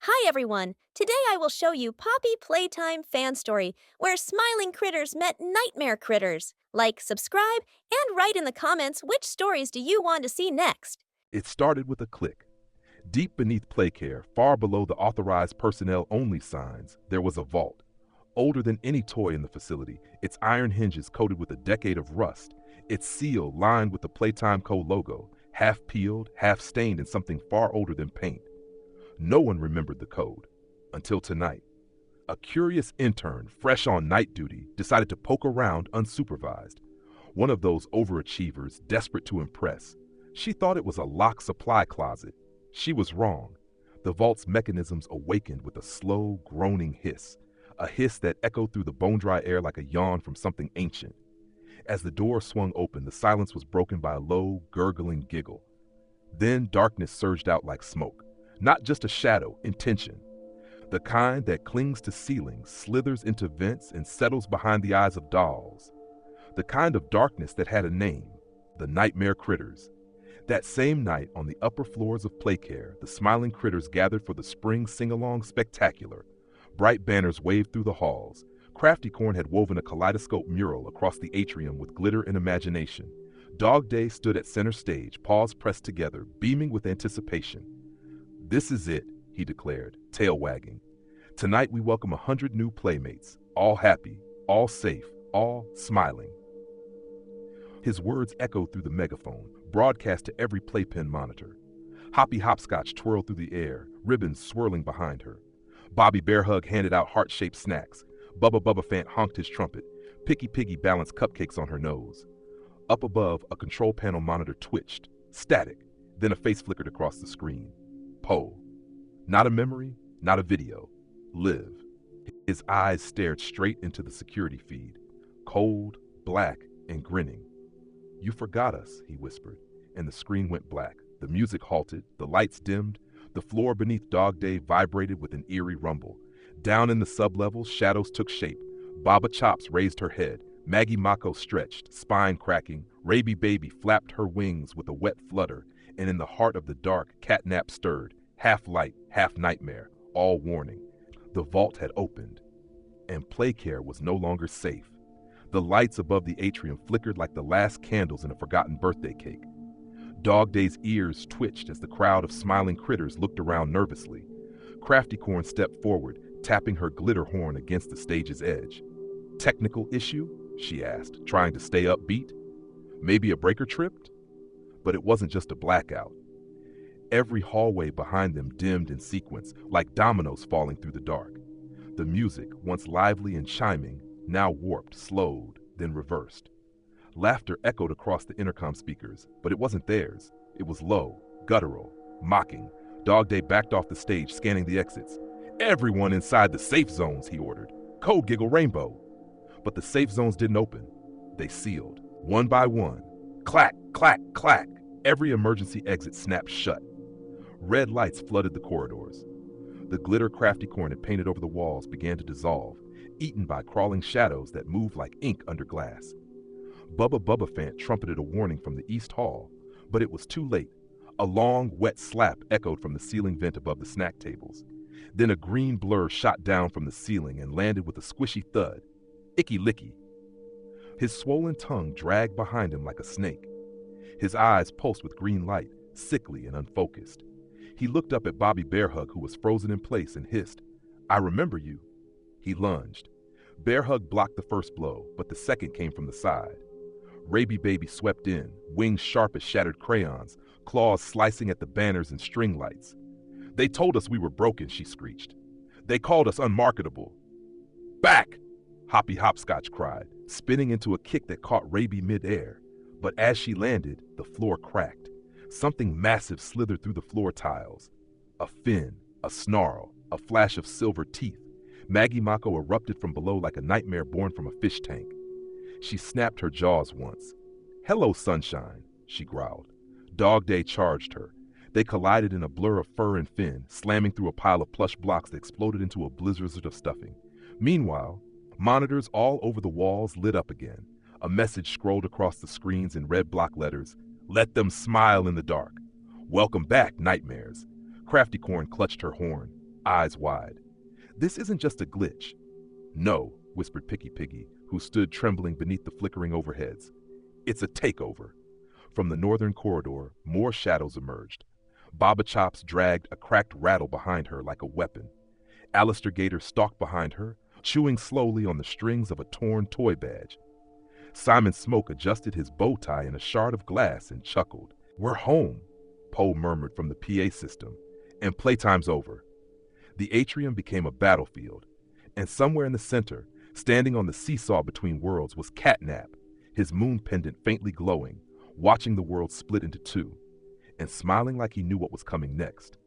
Hi everyone! Today I will show you Poppy Playtime fan story where smiling critters met nightmare critters. Like, subscribe, and write in the comments which stories do you want to see next. It started with a click. Deep beneath Playcare, far below the authorized personnel only signs, there was a vault. Older than any toy in the facility, its iron hinges coated with a decade of rust, its seal lined with the Playtime Co. logo, half peeled, half stained in something far older than paint. No one remembered the code. Until tonight. A curious intern, fresh on night duty, decided to poke around unsupervised. One of those overachievers, desperate to impress. She thought it was a locked supply closet. She was wrong. The vault's mechanisms awakened with a slow, groaning hiss, a hiss that echoed through the bone-dry air like a yawn from something ancient. As the door swung open, the silence was broken by a low, gurgling giggle. Then darkness surged out like smoke. Not just a shadow, intention. The kind that clings to ceilings, slithers into vents, and settles behind the eyes of dolls. The kind of darkness that had a name, the Nightmare Critters. That same night, on the upper floors of Playcare, the smiling critters gathered for the spring sing-along spectacular. Bright banners waved through the halls. Crafty Corn had woven a kaleidoscope mural across the atrium with glitter and imagination. Dog Day stood at center stage, paws pressed together, beaming with anticipation. "This is it," he declared, tail wagging. "Tonight we welcome 100 new playmates, all happy, all safe, all smiling." His words echoed through the megaphone, broadcast to every playpen monitor. Hoppy Hopscotch twirled through the air, ribbons swirling behind her. Bobby Bearhug handed out heart-shaped snacks. Bubba Fant honked his trumpet. Picky Piggy balanced cupcakes on her nose. Up above, a control panel monitor twitched. Static. Then a face flickered across the screen. Poe. Not a memory, not a video. Live. His eyes stared straight into the security feed. Cold, black, and grinning. "You forgot us," he whispered, and the screen went black. The music halted, the lights dimmed, the floor beneath Dog Day vibrated with an eerie rumble. Down in the sublevels, shadows took shape. Baba Chops raised her head. Maggie Mako stretched, spine cracking. Raby Baby flapped her wings with a wet flutter, and in the heart of the dark, Catnap stirred, half light, half nightmare, all warning. The vault had opened, and Playcare was no longer safe. The lights above the atrium flickered like the last candles in a forgotten birthday cake. Dog Day's ears twitched as the crowd of smiling critters looked around nervously. Crafty Corn stepped forward, tapping her glitter horn against the stage's edge. "Technical issue?" she asked, trying to stay upbeat. "Maybe a breaker tripped?" But it wasn't just a blackout. Every hallway behind them dimmed in sequence, like dominoes falling through the dark. The music, once lively and chiming, now warped, slowed, then reversed. Laughter echoed across the intercom speakers, but it wasn't theirs. It was low, guttural, mocking. Dog Day backed off the stage, scanning the exits. "Everyone inside the safe zones," he ordered. "Code Giggle Rainbow." But the safe zones didn't open. They sealed, one by one. Clack, clack, clack. Every emergency exit snapped shut. Red lights flooded the corridors. The glitter Crafty Corn had painted over the walls began to dissolve, eaten by crawling shadows that moved like ink under glass. Bubba Fant trumpeted a warning from the East Hall, but it was too late. A long, wet slap echoed from the ceiling vent above the snack tables. Then a green blur shot down from the ceiling and landed with a squishy thud. Icky licky. His swollen tongue dragged behind him like a snake. His eyes pulsed with green light, sickly and unfocused. He looked up at Bobby Bearhug, who was frozen in place, and hissed, "I remember you." He lunged. Bearhug blocked the first blow, but the second came from the side. Raby Baby swept in, wings sharp as shattered crayons, claws slicing at the banners and string lights. "They told us we were broken," she screeched. "They called us unmarketable." "Back!" Hoppy Hopscotch cried, spinning into a kick that caught Raby mid-air. But as she landed, the floor cracked. Something massive slithered through the floor tiles. A fin, a snarl, a flash of silver teeth. Maggie Mako erupted from below like a nightmare born from a fish tank. She snapped her jaws once. "Hello, sunshine," she growled. Dog Day charged her. They collided in a blur of fur and fin, slamming through a pile of plush blocks that exploded into a blizzard of stuffing. Meanwhile, monitors all over the walls lit up again. A message scrolled across the screens in red block letters. "Let them smile in the dark. Welcome back, nightmares." Crafty Corn clutched her horn. eyes wide. This isn't just a glitch. No, whispered Picky Piggy, who stood trembling beneath the flickering overheads. It's a takeover. From the northern corridor, more shadows emerged. Baba Chops dragged a cracked rattle behind her like a weapon. Alistair Gator stalked behind her, chewing slowly on the strings of a torn toy badge. Simon Smoke adjusted his bow tie in a shard of glass and chuckled. We're home, Poe murmured from the PA system, and playtime's over. The atrium became a battlefield, and somewhere in the center, standing on the seesaw between worlds, was Catnap, his moon pendant faintly glowing, watching the world split into two, and smiling like he knew what was coming next.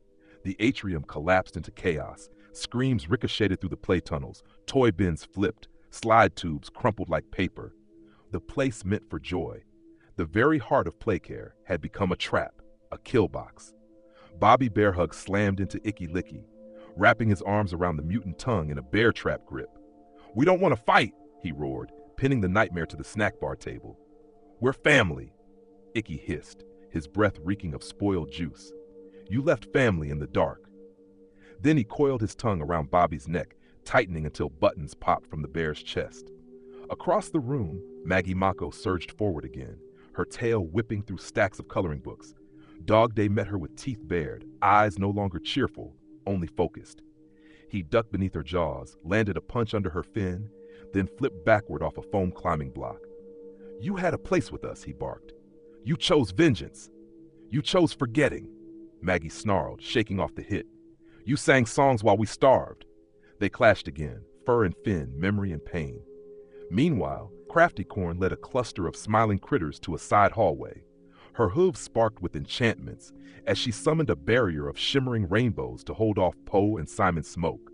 The atrium collapsed into chaos. Screams ricocheted through the play tunnels, toy bins flipped, slide tubes crumpled like paper. The place meant for joy. The very heart of Playcare had become a trap, a kill box. Bobby Bearhug slammed into Icky Licky, wrapping his arms around the mutant tongue in a bear trap grip. We don't want to fight, he roared, pinning the nightmare to the snack bar table. We're family, Icky hissed, his breath reeking of spoiled juice. You left family in the dark. Then he coiled his tongue around Bobby's neck, tightening until buttons popped from the bear's chest. Across the room, Maggie Mako surged forward again, her tail whipping through stacks of coloring books. Dog Day met her with teeth bared, eyes no longer cheerful, only focused. He ducked beneath her jaws, landed a punch under her fin, then flipped backward off a foam climbing block. You had a place with us, he barked. You chose vengeance. You chose forgetting, Maggie snarled, shaking off the hit. You sang songs while we starved. They clashed again, fur and fin, memory and pain. Meanwhile, Crafty Corn led a cluster of smiling critters to a side hallway. Her hooves sparked with enchantments as she summoned a barrier of shimmering rainbows to hold off Poe and Simon Smoke.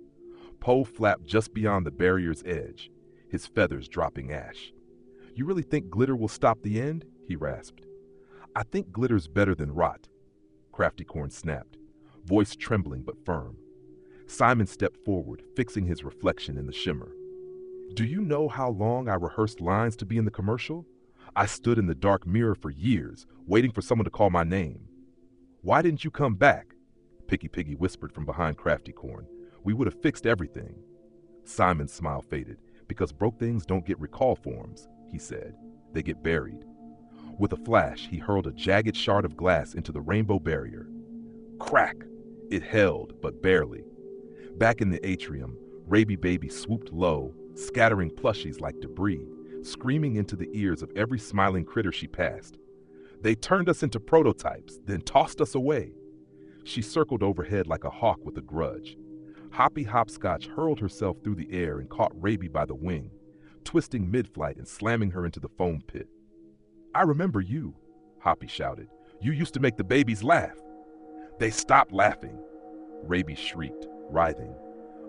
Poe flapped just beyond the barrier's edge, his feathers dropping ash. You really think glitter will stop the end? He rasped. I think glitter's better than rot, Crafty Corn snapped, voice trembling but firm. Simon stepped forward, fixing his reflection in the shimmer. Do you know how long I rehearsed lines to be in the commercial? I stood in the dark mirror for years, waiting for someone to call my name. Why didn't you come back? Picky Piggy whispered from behind Crafty Corn. We would have fixed everything. Simon's smile faded. Because broke things don't get recall forms, he said. They get buried. With a flash, he hurled a jagged shard of glass into the rainbow barrier. Crack! It held, but barely. Back in the atrium, Raby Baby swooped low, scattering plushies like debris, screaming into the ears of every smiling critter she passed. They turned us into prototypes, then tossed us away. She circled overhead like a hawk with a grudge. Hoppy Hopscotch hurled herself through the air and caught Raby by the wing, twisting mid-flight and slamming her into the foam pit. I remember you, Hoppy shouted. You used to make the babies laugh. They stopped laughing, Raby shrieked, writhing.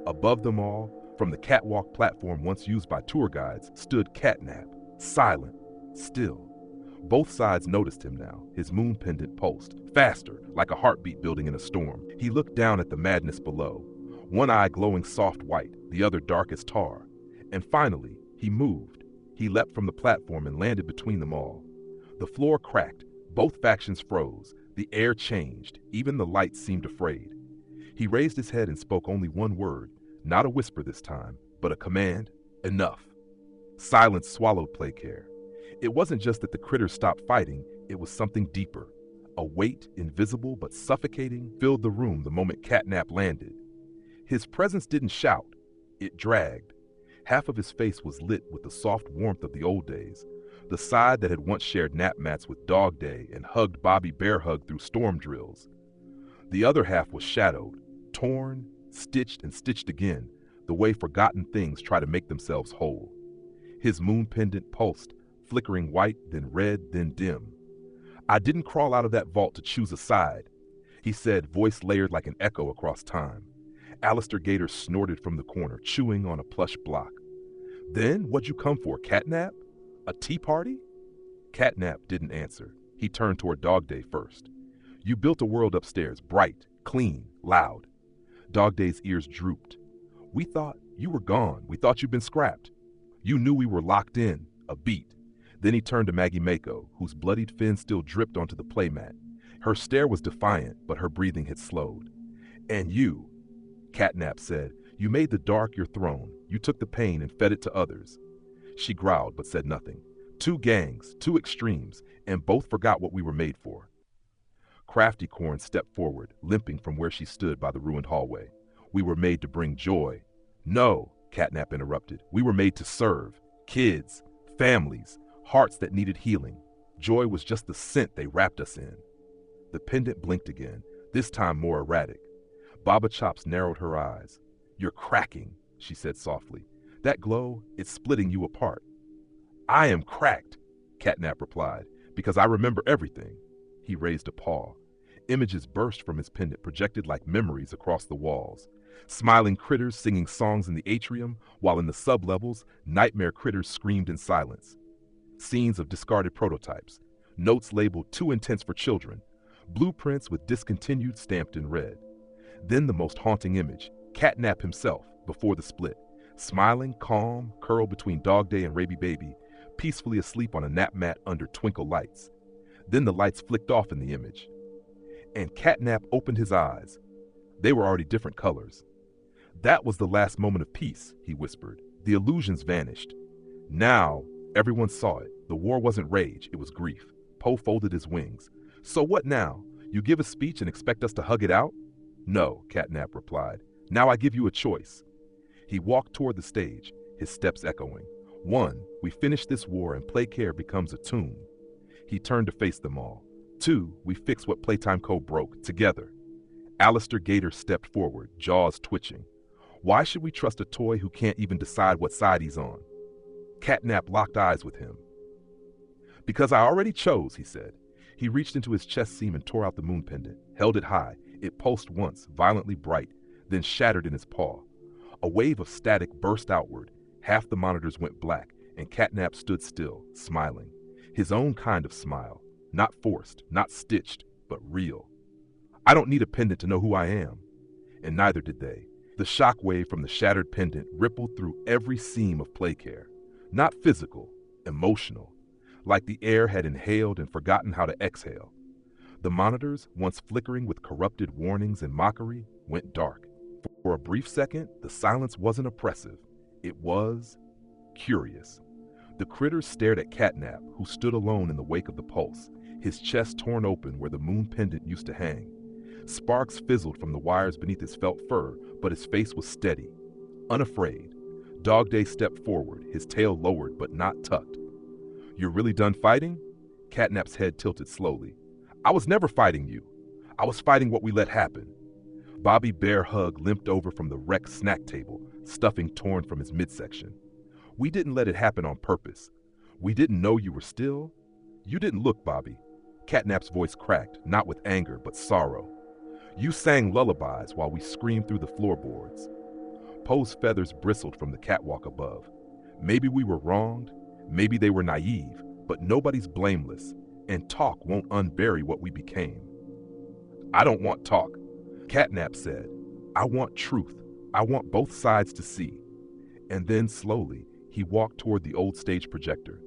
Above them all, from the catwalk platform once used by tour guides, stood Catnap, silent, still. Both sides noticed him now, his moon pendant pulsed, faster, like a heartbeat building in a storm. He looked down at the madness below, one eye glowing soft white, the other dark as tar. And finally, he moved. He leapt from the platform and landed between them all. The floor cracked, both factions froze, the air changed, even the lights seemed afraid. He raised his head and spoke only one word, not a whisper this time, but a command, enough. Silence swallowed Playcare. It wasn't just that the critters stopped fighting, it was something deeper. A weight, invisible but suffocating, filled the room the moment Catnap landed. His presence didn't shout, it dragged. Half of his face was lit with the soft warmth of the old days, the side that had once shared nap mats with Dog Day and hugged Bobby Bearhug through storm drills. The other half was shadowed, torn, stitched and stitched again, the way forgotten things try to make themselves whole. His moon pendant pulsed, flickering white, then red, then dim. I didn't crawl out of that vault to choose a side, he said, voice layered like an echo across time. Alistair Gator snorted from the corner, chewing on a plush block. Then what'd you come for, Catnap? A tea party? Catnap didn't answer. He turned toward Dog Day first. You built a world upstairs, bright, clean, loud. Dog Day's ears drooped. We thought you were gone. We thought you'd been scrapped. You knew we were locked in, a beat. Then he turned to Maggie Mako, whose bloodied fin still dripped onto the playmat. Her stare was defiant, but her breathing had slowed. And you, Catnap said, "You made the dark your throne. You took the pain and fed it to others." She growled but said nothing. Two gangs, two extremes, and both forgot what we were made for. Crafty Corn stepped forward, limping from where she stood by the ruined hallway. "We were made to bring joy." "No," Catnap interrupted. "We were made to serve. Kids, families, hearts that needed healing. Joy was just the scent they wrapped us in." The pendant blinked again, this time more erratic. Baba Chops narrowed her eyes. "You're cracking," she said softly. "That glow, it's splitting you apart." "I am cracked," Catnap replied, "because I remember everything." He raised a paw. Images burst from his pendant, projected like memories across the walls. Smiling critters singing songs in the atrium, while in the sublevels, nightmare critters screamed in silence. Scenes of discarded prototypes, notes labeled "too intense for children," blueprints with "discontinued" stamped in red. Then the most haunting image, Catnap himself, before the split, smiling, calm, curled between Dog Day and Raby Baby, peacefully asleep on a nap mat under twinkle lights. Then the lights flicked off in the image, and Catnap opened his eyes. They were already different colors. "That was the last moment of peace," he whispered. "The illusions vanished." Now, everyone saw it. The war wasn't rage, it was grief. Poe folded his wings. "So what now? You give a speech and expect us to hug it out?" "No," Catnap replied. "Now I give you a choice." He walked toward the stage, his steps echoing. "1, we finish this war and Playcare becomes a tomb." He turned to face them all. 2, we fix what Playtime Co. broke, together. Alistair Gator stepped forward, jaws twitching. "Why should we trust a toy who can't even decide what side he's on?" Catnap locked eyes with him. "Because I already chose," he said. He reached into his chest seam and tore out the moon pendant, held it high. It pulsed once, violently bright, then shattered in his paw. A wave of static burst outward. Half the monitors went black, and Catnap stood still, smiling. His own kind of smile. Not forced, not stitched, but real. "I don't need a pendant to know who I am." And neither did they. The shock wave from the shattered pendant rippled through every seam of Playcare. Not physical, emotional. Like the air had inhaled and forgotten how to exhale. The monitors, once flickering with corrupted warnings and mockery, went dark. For a brief second, the silence wasn't oppressive. It was curious. The critters stared at Catnap, who stood alone in the wake of the pulse, his chest torn open where the moon pendant used to hang. Sparks fizzled from the wires beneath his felt fur, but his face was steady, unafraid. Dog Day stepped forward, his tail lowered but not tucked. "You're really done fighting?" Catnap's head tilted slowly. "I was never fighting you. I was fighting what we let happen." Bobby Bear Hug limped over from the wrecked snack table, stuffing torn from his midsection. "We didn't let it happen on purpose. We didn't know you were still. You didn't look, Bobby." Catnap's voice cracked, not with anger, but sorrow. "You sang lullabies while we screamed through the floorboards." Poe's feathers bristled from the catwalk above. "Maybe we were wronged, maybe they were naive, but nobody's blameless, and talk won't unbury what we became." "I don't want talk," Catnap said. "I want truth. I want both sides to see." And then, slowly, he walked toward the old stage projector.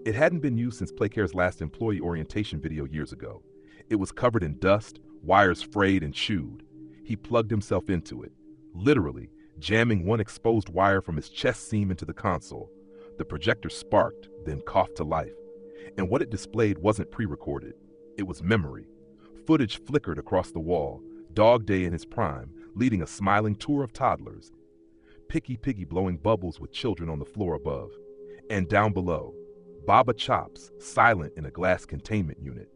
It hadn't been used since Playcare's last employee orientation video years ago. It was covered in dust, wires frayed and chewed. He plugged himself into it, literally, jamming one exposed wire from his chest seam into the console. The projector sparked, then coughed to life. And what it displayed wasn't pre-recorded. It was memory. Footage flickered across the wall, Dog Day in his prime, leading a smiling tour of toddlers. Picky Piggy blowing bubbles with children on the floor above. And down below, Baba Chops, silent in a glass containment unit.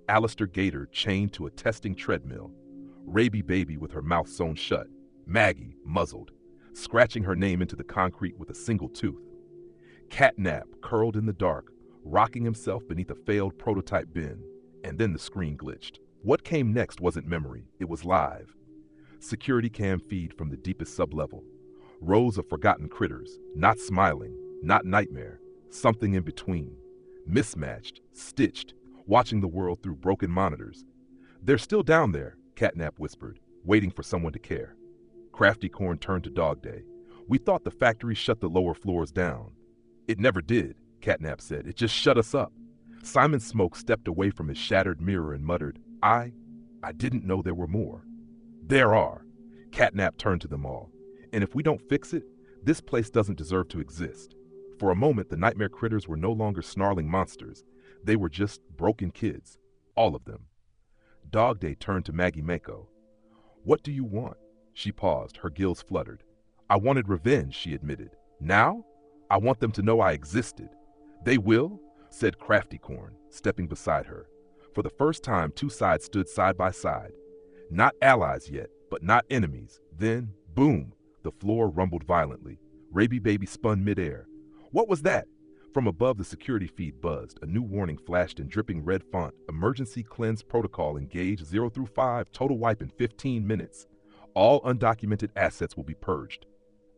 Alistair Gator chained to a testing treadmill. Raby Baby with her mouth sewn shut. Maggie, muzzled, scratching her name into the concrete with a single tooth. Catnap, curled in the dark, rocking himself beneath a failed prototype bin. And then the screen glitched. What came next wasn't memory, it was live. Security cam feed from the deepest sublevel. Rows of forgotten critters, not smiling, not nightmare, something in between. Mismatched, stitched, watching the world through broken monitors. "They're still down there," Catnap whispered, waiting for someone to care. Crafty Corn turned to Dog Day. "We thought the factory shut the lower floors down." "It never did," Catnap said. "It just shut us up." Simon Smoke stepped away from his shattered mirror and muttered, I didn't know there were more." "There are." Catnap turned to them all. And if we don't fix it, this place doesn't deserve to exist. For a moment, the nightmare critters were no longer snarling monsters. They were just broken kids. All of them. Dog Day turned to Maggie Mako. What do you want? She paused, her gills fluttered. I wanted revenge, she admitted. Now, I want them to know I existed. They will, said Crafty Corn, stepping beside her. For the first time, two sides stood side by side. Not allies yet, but not enemies. Then, boom, the floor rumbled violently. Raby Baby spun midair. What was that? From above, the security feed buzzed. A new warning flashed in dripping red font. Emergency cleanse protocol engaged 0 through 5. Total wipe in 15 minutes. All undocumented assets will be purged.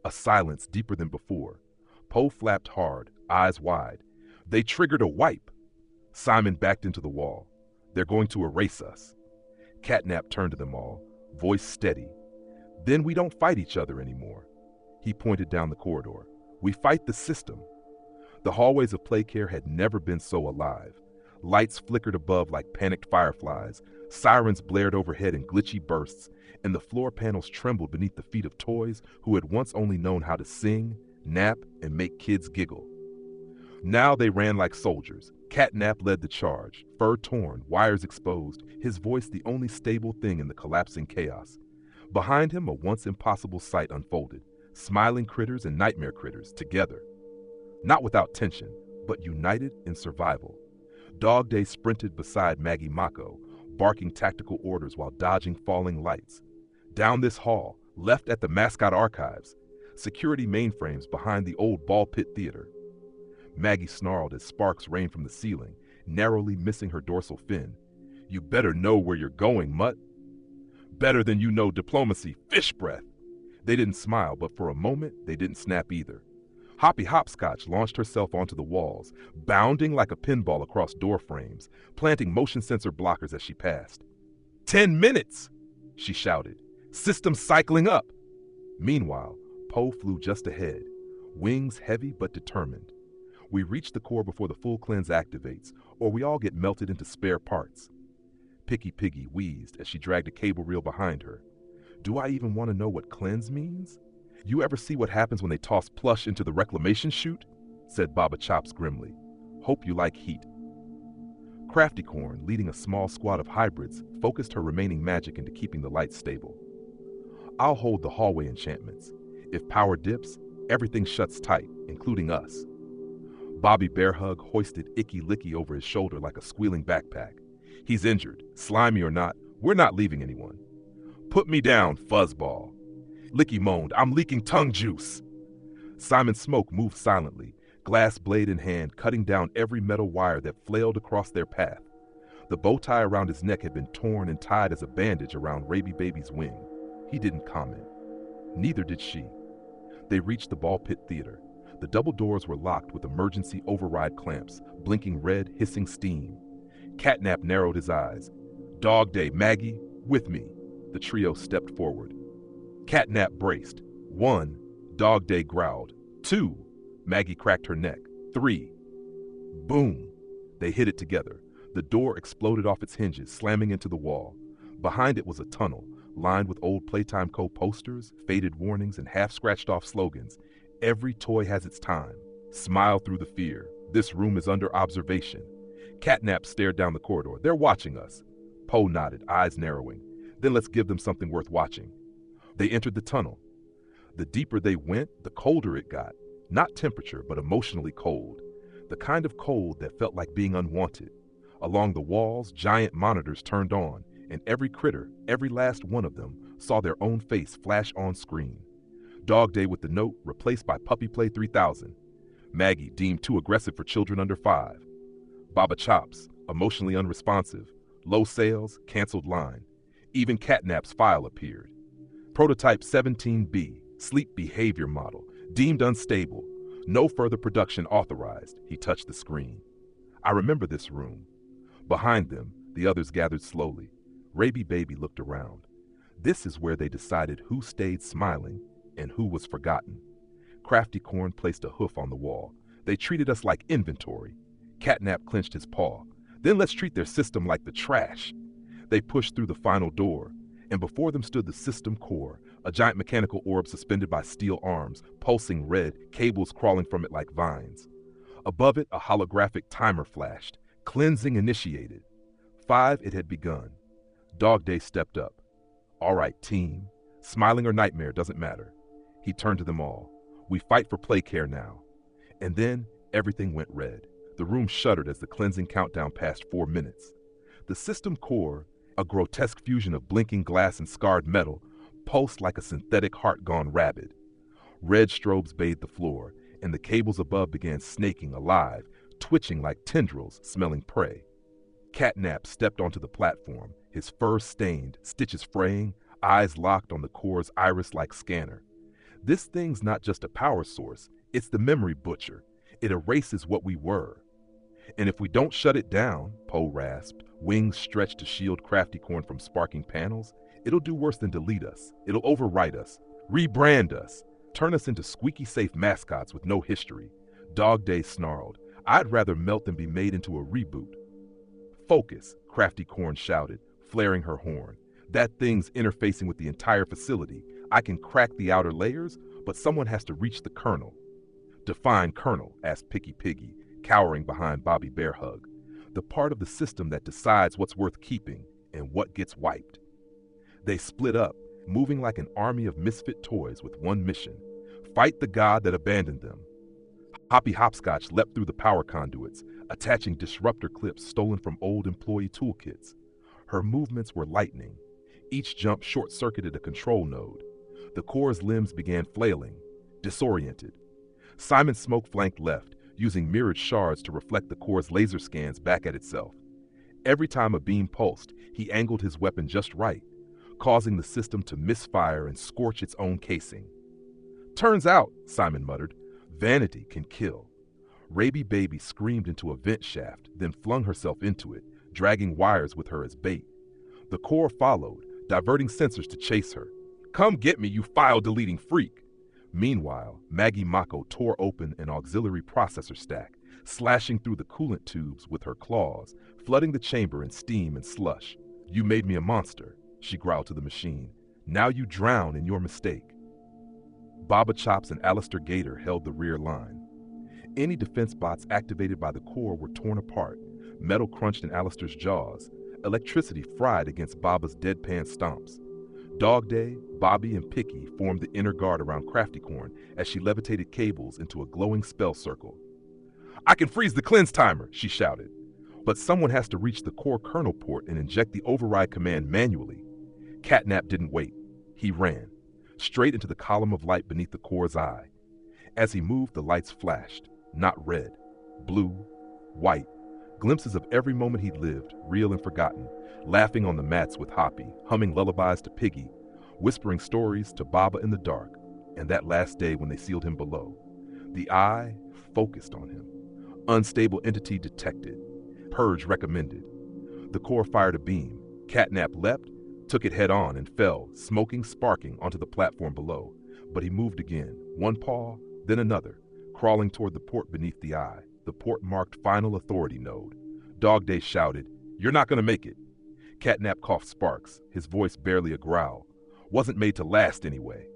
A silence deeper than before. Poe flapped hard, eyes wide. They triggered a wipe. Simon backed into the wall. They're going to erase us. Catnap turned to them all, voice steady. Then we don't fight each other anymore. He pointed down the corridor. We fight the system. The hallways of Playcare had never been so alive. Lights flickered above like panicked fireflies, sirens blared overhead in glitchy bursts, and the floor panels trembled beneath the feet of toys who had once only known how to sing, nap, and make kids giggle. Now they ran like soldiers. Catnap led the charge, fur torn, wires exposed, his voice the only stable thing in the collapsing chaos. Behind him, a once impossible sight unfolded, smiling critters and nightmare critters together. Not without tension, but united in survival. Dog Day sprinted beside Maggie Mako, barking tactical orders while dodging falling lights. Down this hall, left at the mascot archives, security mainframes behind the old ball pit theater. Maggie snarled as sparks rained from the ceiling, narrowly missing her dorsal fin. You better know where you're going, mutt. Better than you know diplomacy, fish breath. They didn't smile, but for a moment, they didn't snap either. Hoppy Hopscotch launched herself onto the walls, bounding like a pinball across door frames, planting motion sensor blockers as she passed. 10 minutes, she shouted. System cycling up. Meanwhile, Poe flew just ahead, wings heavy but determined. We reach the core before the full cleanse activates, or we all get melted into spare parts. Picky Piggy wheezed as she dragged a cable reel behind her. Do I even want to know what cleanse means? You ever see what happens when they toss Plush into the reclamation chute? Said Baba Chops grimly. Hope you like heat. Crafty Corn, leading a small squad of hybrids, focused her remaining magic into keeping the lights stable. I'll hold the hallway enchantments. If power dips, everything shuts tight, including us. Bobby Bearhug hoisted Icky Licky over his shoulder like a squealing backpack. He's injured, slimy or not, we're not leaving anyone. Put me down, fuzzball. Licky moaned, I'm leaking tongue juice. Simon Smoke moved silently, glass blade in hand, cutting down every metal wire that flailed across their path. The bow tie around his neck had been torn and tied as a bandage around Raby Baby's wing. He didn't comment. Neither did she. They reached the ball pit theater. The double doors were locked with emergency override clamps, blinking red, hissing steam. Catnap narrowed his eyes. Dog Day, Maggie, with me. The trio stepped forward. Catnap braced. 1, Dog Day growled. 2, Maggie cracked her neck. 3, boom. They hit it together. The door exploded off its hinges, slamming into the wall. Behind it was a tunnel, lined with old Playtime Co. posters, faded warnings, and half-scratched-off slogans. Every toy has its time. Smile through the fear. This room is under observation. Catnap stared down the corridor. They're watching us. Poe nodded, eyes narrowing. Then let's give them something worth watching. They entered the tunnel. The deeper they went, the colder it got. Not temperature, but emotionally cold. The kind of cold that felt like being unwanted. Along the walls, giant monitors turned on, and every critter, every last one of them, saw their own face flash on screen. Dog Day with the note replaced by Puppy Play 3000. Maggie deemed too aggressive for children under 5. Baba Chops, emotionally unresponsive. Low sales, canceled line. Even Catnap's file appeared. Prototype 17B, sleep behavior model, deemed unstable. No further production authorized. He touched the screen. I remember this room. Behind them, the others gathered slowly. Raby Baby looked around. This is where they decided who stayed smiling and who was forgotten. Crafty Corn placed a hoof on the wall. They treated us like inventory. Catnap clenched his paw. Then let's treat their system like the trash. They pushed through the final door, and before them stood the system core, A giant mechanical orb suspended by steel arms, pulsing red, cables crawling from it like vines. Above it, a holographic timer flashed. Cleansing initiated. 5, it had begun. Dog Day stepped up. All right, team. Smiling or nightmare, doesn't matter. He turned to them all. We fight for play care now. And then, everything went red. The room shuddered as the cleansing countdown passed 4 minutes. The system core, a grotesque fusion of blinking glass and scarred metal, pulsed like a synthetic heart gone rabid. Red strobes bathed the floor, and the cables above began snaking alive, twitching like tendrils smelling prey. Catnap stepped onto the platform, his fur stained, stitches fraying, eyes locked on the core's iris-like scanner. This thing's not just a power source, it's the memory butcher. It erases what we were. And if we don't shut it down, Poe rasped, wings stretched to shield Craftycorn from sparking panels, it'll do worse than delete us. It'll overwrite us, rebrand us, turn us into squeaky-safe mascots with no history. Dog Day snarled, I'd rather melt than be made into a reboot. Focus, Craftycorn shouted, flaring her horn. That thing's interfacing with the entire facility. I can crack the outer layers, but someone has to reach the kernel. Define kernel, asked Picky Piggy, cowering behind Bobby Bearhug. The part of the system that decides what's worth keeping and what gets wiped. They split up, moving like an army of misfit toys with one mission: fight the god that abandoned them. Hoppy Hopscotch leapt through the power conduits, attaching disruptor clips stolen from old employee toolkits. Her movements were lightning. Each jump short-circuited a control node. The core's limbs began flailing, disoriented. Simon Smoke flanked left, using mirrored shards to reflect the core's laser scans back at itself. Every time a beam pulsed, he angled his weapon just right, causing the system to misfire and scorch its own casing. Turns out, Simon muttered, vanity can kill. Raby Baby screamed into a vent shaft, then flung herself into it, dragging wires with her as bait. The core followed, diverting sensors to chase her. Come get me, you file-deleting freak! Meanwhile, Maggie Mako tore open an auxiliary processor stack, slashing through the coolant tubes with her claws, flooding the chamber in steam and slush. You made me a monster, she growled to the machine. Now you drown in your mistake. Baba Chops and Alistair Gator held the rear line. Any defense bots activated by the core were torn apart, metal crunched in Alistair's jaws, electricity fried against Baba's deadpan stomps. Dog Day, Bobby, and Picky formed the inner guard around Craftycorn as she levitated cables into a glowing spell circle. I can freeze the cleanse timer, she shouted. But someone has to reach the core kernel port and inject the override command manually. Catnap didn't wait. He ran, straight into the column of light beneath the core's eye. As he moved, the lights flashed, not red, blue, white, glimpses of every moment he'd lived, real and forgotten, laughing on the mats with Hoppy, humming lullabies to Piggy, whispering stories to Baba in the dark, and that last day when they sealed him below. The eye focused on him. Unstable entity detected. Purge recommended. The core fired a beam. Catnap leapt, took it head on, and fell, smoking, sparking, onto the platform below. But he moved again, one paw, then another, crawling toward the port beneath the eye, the port marked Final Authority node. Dog Day shouted, You're not gonna make it. Catnap coughed sparks, his voice barely a growl. Wasn't made to last anyway.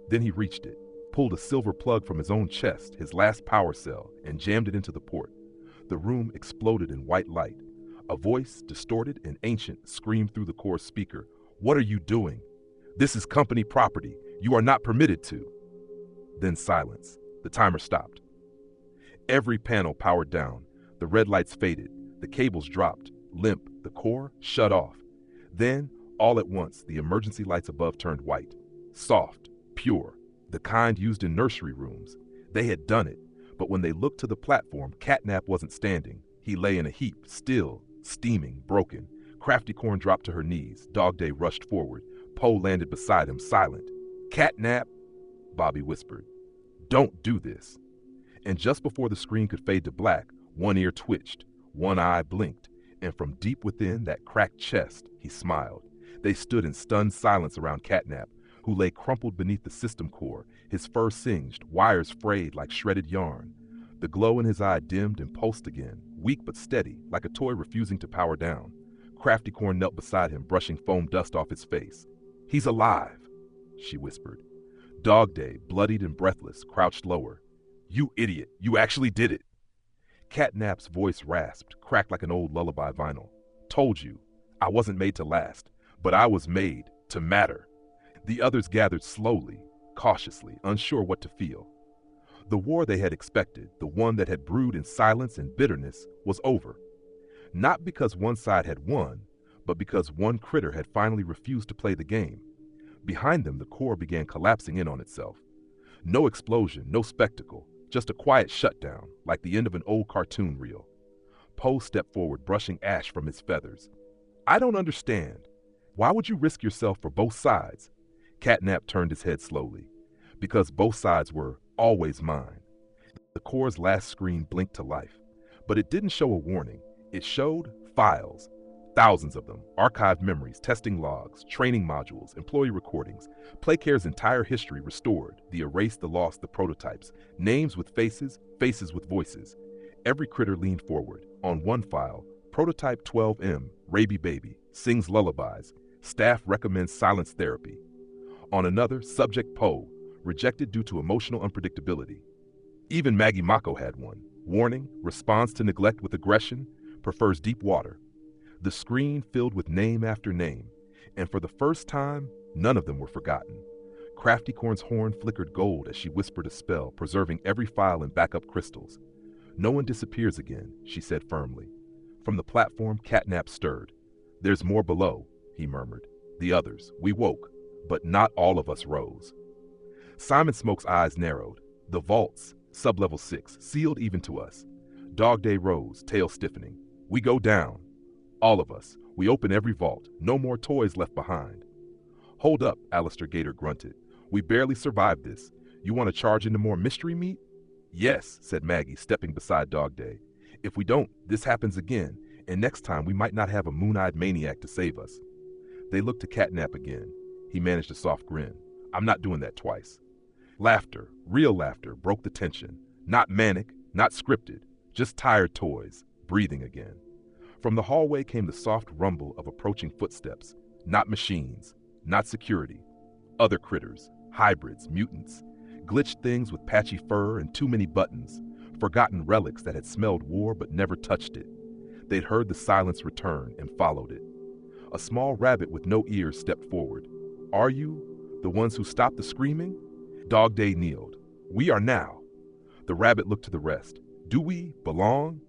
Then he reached it, pulled a silver plug from his own chest, his last power cell, and jammed it into the port. The room exploded in white light. A voice, distorted and ancient, screamed through the core speaker. What are you doing? This is company property. You are not permitted to. Then silence. The timer stopped. Every panel powered down. The red lights faded. The cables dropped. Limp, the core shut off. Then, all at once, the emergency lights above turned white. Soft, pure, the kind used in nursery rooms. They had done it, but when they looked to the platform, Catnap wasn't standing. He lay in a heap, still, steaming, broken. Craftycorn dropped to her knees. Dog Day rushed forward. Poe landed beside him, silent. Catnap, Bobby whispered. Don't do this. And just before the screen could fade to black, one ear twitched, one eye blinked, and from deep within that cracked chest, he smiled. They stood in stunned silence around Catnap, who lay crumpled beneath the system core, his fur singed, wires frayed like shredded yarn. The glow in his eye dimmed and pulsed again, weak but steady, like a toy refusing to power down. Craftycorn knelt beside him, brushing foam dust off his face. He's alive. she whispered. Dog Day, bloodied and breathless, crouched lower. You idiot, you actually did it. Catnap's voice rasped, cracked like an old lullaby vinyl. Told you, I wasn't made to last, but I was made to matter. The others gathered slowly, cautiously, unsure what to feel. The war they had expected, the one that had brewed in silence and bitterness, was over. Not because one side had won, but because one critter had finally refused to play the game. Behind them, the core began collapsing in on itself. No explosion, no spectacle, just a quiet shutdown, like the end of an old cartoon reel. Poe stepped forward, brushing ash from his feathers. I don't understand. Why would you risk yourself for both sides? Catnap turned his head slowly. Because both sides were always mine. The core's last screen blinked to life, but it didn't show a warning. It showed files. Thousands of them, archived memories, testing logs, training modules, employee recordings, PlayCare's entire history restored, the erased, the lost, the prototypes, names with faces, faces with voices. Every critter leaned forward. On one file, Prototype 12M, Raby Baby, sings lullabies. Staff recommends silence therapy. On another, Subject Poe, rejected due to emotional unpredictability. Even Maggie Mako had one. Warning, responds to neglect with aggression, prefers deep water. The screen filled with name after name, and for the first time, none of them were forgotten. Craftycorn's horn flickered gold as she whispered a spell, preserving every file in backup crystals. No one disappears again, she said firmly. From the platform, Catnap stirred. There's more below, he murmured. The others, we woke, but not all of us rose. Simon Smoke's eyes narrowed. The vaults, sublevel 6, sealed even to us. Dog Day rose, tail stiffening. We go down. All of us. We open every vault. No more toys left behind. Hold up, Alistair Gator grunted. We barely survived this. You want to charge into more mystery meat? Yes, said Maggie, stepping beside Dog Day. If we don't, this happens again, and next time we might not have a moon-eyed maniac to save us. They looked to Catnap again. He managed a soft grin. I'm not doing that twice. Laughter, real laughter, broke the tension. Not manic, not scripted, just tired toys, breathing again. From the hallway came the soft rumble of approaching footsteps. Not machines, not security. Other critters, hybrids, mutants, glitched things with patchy fur and too many buttons, forgotten relics that had smelled war but never touched it. They'd heard the silence return and followed it. A small rabbit with no ears stepped forward. Are you the ones who stopped the screaming? Dog Day kneeled. We are now. The rabbit looked to the rest. Do we belong?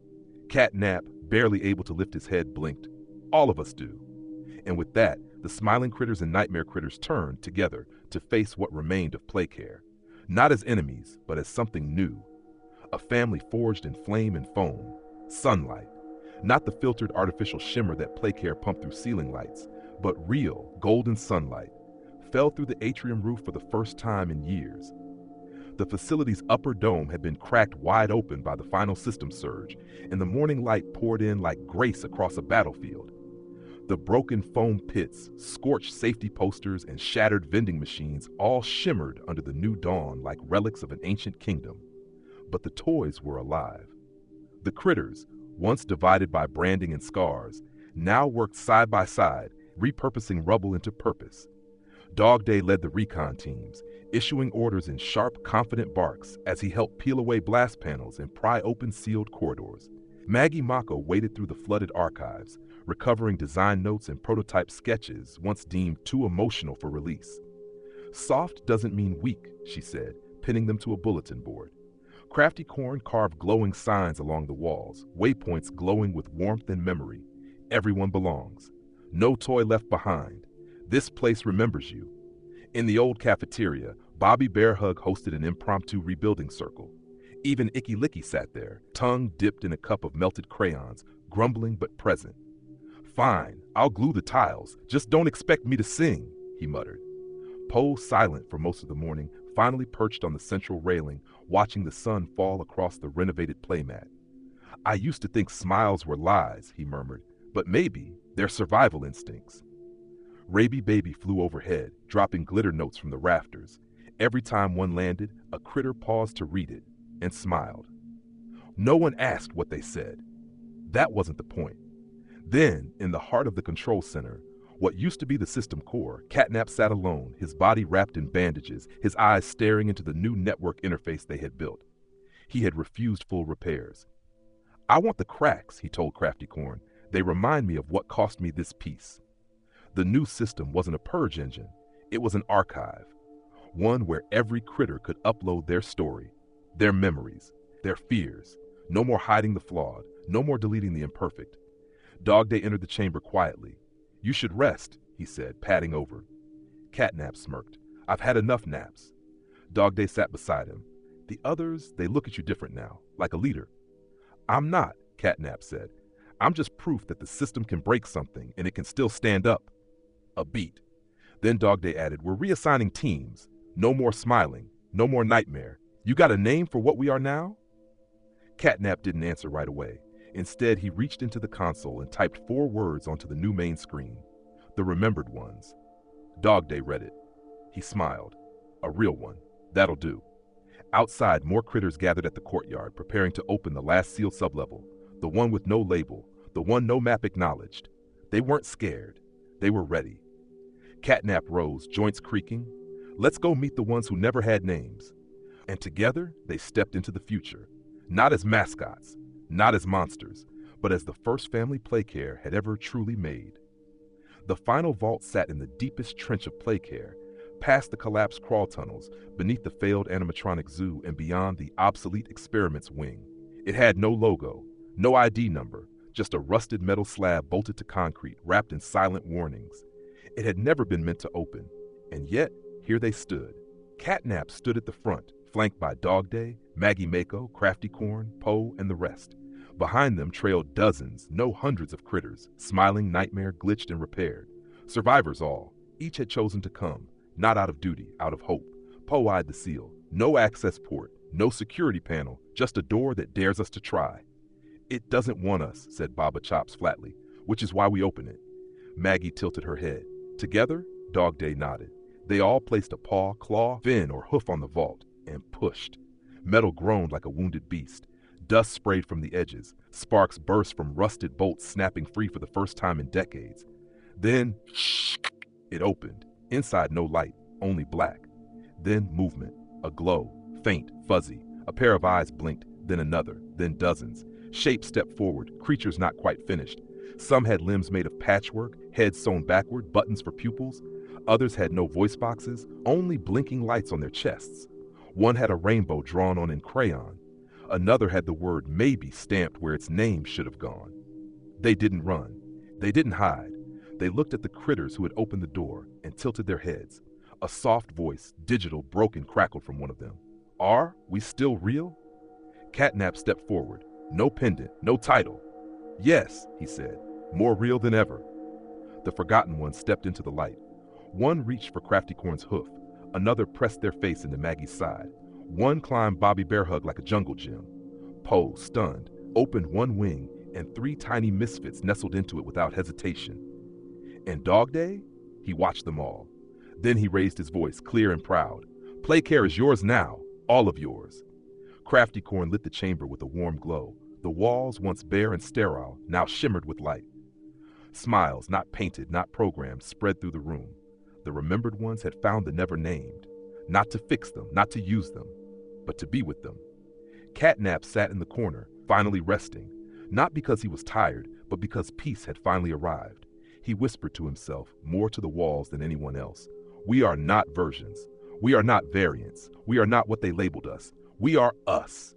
Catnap, barely able to lift his head, blinked. All of us do. And with that, the smiling critters and nightmare critters turned together to face what remained of PlayCare. Not as enemies, but as something new. A family forged in flame and foam. Sunlight. Not the filtered artificial shimmer that PlayCare pumped through ceiling lights, but real, golden sunlight. Fell through the atrium roof for the first time in years. The facility's upper dome had been cracked wide open by the final system surge, and the morning light poured in like grace across a battlefield. The broken foam pits, scorched safety posters, and shattered vending machines all shimmered under the new dawn like relics of an ancient kingdom. But the toys were alive. The critters, once divided by branding and scars, now worked side by side, repurposing rubble into purpose. Dog Day led the recon teams, issuing orders in sharp, confident barks as he helped peel away blast panels and pry open sealed corridors. Maggie Mako waded through the flooded archives, recovering design notes and prototype sketches once deemed too emotional for release. Soft doesn't mean weak, she said, pinning them to a bulletin board. Craftycorn carved glowing signs along the walls, waypoints glowing with warmth and memory. Everyone belongs. No toy left behind. This place remembers you. In the old cafeteria, Bobby Bearhug hosted an impromptu rebuilding circle. Even Icky Licky sat there, tongue dipped in a cup of melted crayons, grumbling but present. Fine, I'll glue the tiles. Just don't expect me to sing, he muttered. Poe, silent for most of the morning, finally perched on the central railing, watching the sun fall across the renovated playmat. I used to think smiles were lies, he murmured, but maybe they're survival instincts. Raby Baby flew overhead, dropping glitter notes from the rafters. Every time one landed, a critter paused to read it and smiled. No one asked what they said. That wasn't the point. Then, in the heart of the control center, What used to be the system core, Catnap sat alone, his body wrapped in bandages, his eyes staring into the new network interface they had built. He had refused full repairs. "I want the cracks," he told Crafty Corn. "They remind me of what cost me this piece." The new system wasn't a purge engine. It was an archive. One where every critter could upload their story, their memories, their fears. No more hiding the flawed, no more deleting the imperfect. Dog Day entered the chamber quietly. "You should rest," he said, padding over. Catnap smirked. "I've had enough naps." Dog Day sat beside him. "The others, they look at you different now, like a leader." "I'm not," Catnap said. "I'm just proof that the system can break something and it can still stand up." A beat. Then Dog Day added, "We're reassigning teams. No more smiling. No more nightmare. You got a name for what we are now?" Catnap didn't answer right away. Instead, he reached into the console and typed 4 words onto the new main screen. "The remembered ones." Dog Day read it. He smiled. "A real one. That'll do." Outside, more critters gathered at the courtyard, preparing to open the last sealed sublevel, the one with no label, the one no map acknowledged. They weren't scared. They were ready. Catnap rose, joints creaking. "Let's go meet the ones who never had names." And together, they stepped into the future. Not as mascots, not as monsters, but as the first family Playcare had ever truly made. The final vault sat in the deepest trench of Playcare, past the collapsed crawl tunnels, beneath the failed animatronic zoo, and beyond the obsolete experiments wing. It had no logo, no ID number, just a rusted metal slab bolted to concrete, wrapped in silent warnings. It had never been meant to open, and yet here they stood. Catnap stood at the front, flanked by Dog Day, Maggie Mako, Crafty Corn, Poe, and the rest. Behind them trailed dozens, no hundreds of critters, smiling, nightmare, glitched, and repaired. Survivors all. Each had chosen to come, not out of duty, out of hope. Poe eyed the seal. No access port, no security panel, just a door that dares us to try. "It doesn't want us," said Baba Chops flatly, "which is why we open it." Maggie tilted her head. Together, Dog Day nodded. They all placed a paw, claw, fin, or hoof on the vault, and pushed. Metal groaned like a wounded beast. Dust sprayed from the edges. Sparks burst from rusted bolts snapping free for the first time in decades. Then, it opened. Inside, no light, only black. Then movement, a glow, faint, fuzzy. A pair of eyes blinked, then another, then dozens. Shapes stepped forward, creatures not quite finished. Some had limbs made of patchwork, heads sewn backward, buttons for pupils. Others had no voice boxes, only blinking lights on their chests. One had a rainbow drawn on in crayon. Another had the word maybe stamped where its name should have gone. They didn't run. They didn't hide. They looked at the critters who had opened the door and tilted their heads. A soft voice, digital, broken, crackled from one of them. "Are we still real?" Catnap stepped forward. No pendant, no title. "Yes," he said, "more real than ever." The forgotten ones stepped into the light. One reached for Crafty Corn's hoof. Another pressed their face into Maggie's side. One climbed Bobby Bear Hug like a jungle gym. Poe, stunned, opened one wing, and 3 tiny misfits nestled into it without hesitation. And Dog Day? He watched them all. Then he raised his voice, clear and proud. "Playcare is yours now, all of yours." Crafty Corn lit the chamber with a warm glow. The walls, once bare and sterile, now shimmered with light. Smiles, not painted, not programmed, spread through the room. The remembered ones had found the never named. Not to fix them, not to use them, but to be with them. Catnap sat in the corner, finally resting, not because he was tired, but because peace had finally arrived. He whispered to himself, more to the walls than anyone else. "We are not versions. We are not variants. We are not what they labeled us. We are us."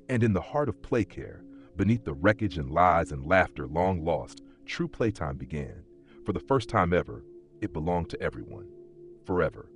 And in the heart of Playcare, beneath the wreckage and lies and laughter long lost, true playtime began. For the first time ever, it belonged to everyone. Forever.